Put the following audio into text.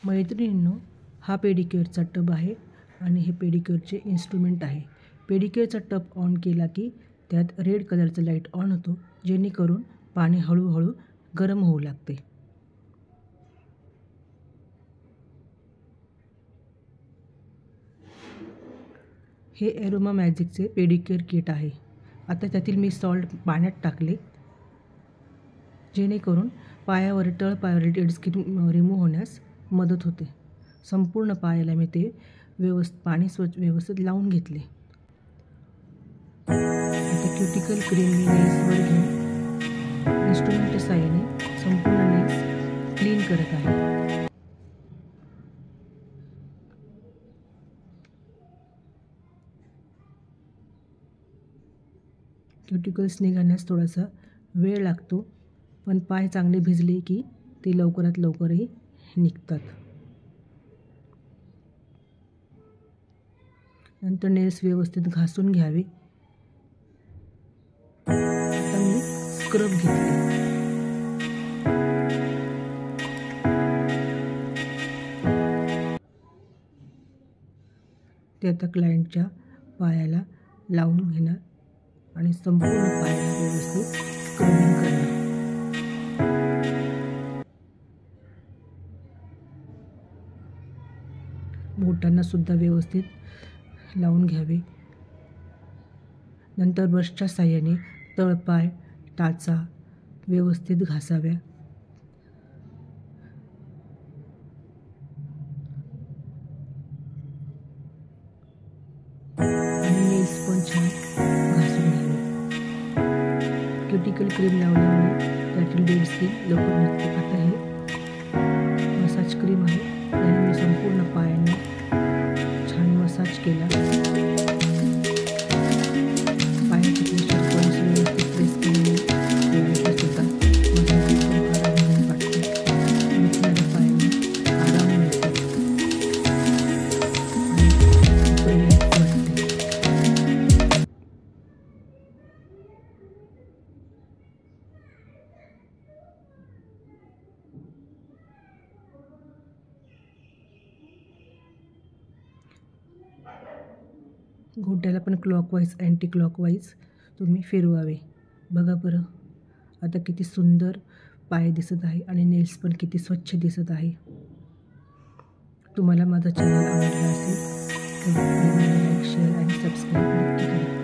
मैत्रिणींनो, हा पेडिक्युअरचा टब आहे आणि हे पेडिक्युअरचे इन्स्ट्रुमेंट आहे. पेडिक्युअरचा टब ऑन केला की त्यात रेड कलरचा लाईट ऑन होतो, जेणेकरून पाणी हळूहळू गरम होऊ लागते. हे एरोमा मॅजिकचे पेडिक्युअर किट आहे. आता त्यातील मी सॉल्ट पाण्यात टाकले, जेणेकरून पायावर तळपायावरील डेड स्किन रिमूव्ह होण्यास मदत होते. संपूर्ण पायाला मी ते पाणी व्यवस्थित लावून घेतले. आता क्युटिकल क्रीम मी नेल्सवर घेऊन इन्स्ट्रुमेंटच्या साहाय्याने संपूर्ण नेल्स क्लीन करत आहे. क्युटिकल्स निघाल्यास थोडासा वेळ लागतो, पण पाय चांगले भिजले की ते लवकरात लवकरही निघतात. नंतर नेल्स व्यवस्थित घासून घ्यावे. आता मी स्क्रब घेतले. ते आता क्लायंटच्या पायाला लावून घेणार आणि संपूर्ण पायाला व्यवस्थित स्क्रबिंग करणार. बोटांना सुद्धा व्यवस्थित लावून घ्यावे. नंतर ब्रशच्या साहाय्याने तळपाय, टाचा व्यवस्थित घासाव्या. आणि नेल्स पण छान घासून घ्यावे. क्युटिकल क्रीम लावल्यामुळे त्यातील डेड स्किन लवकर निघते. आता हे मसाज क्रीम आहे, त्याने मी संपूर्ण पायांना छान मसाज केला. पायाचे प्रेशर पॉईंट्स व्यवस्थित प्रेस केल्याने सुद्धा माझा आराम वाटतो. दुखणाऱ्या पायांना आराम मिळतो आणि वाटते. घोट्याला पण क्लॉकवाईज अँटी क्लॉकवाईज तुम्ही फिरवावे. बघा बरं, आता किती सुंदर पाय दिसत आहे आणि नेल्स पण किती स्वच्छ दिसत आहे. तुम्हाला माझा चॅनल आवडला असेल तर लाईक, शेअर आणि सबस्क्राईब नक्की करा.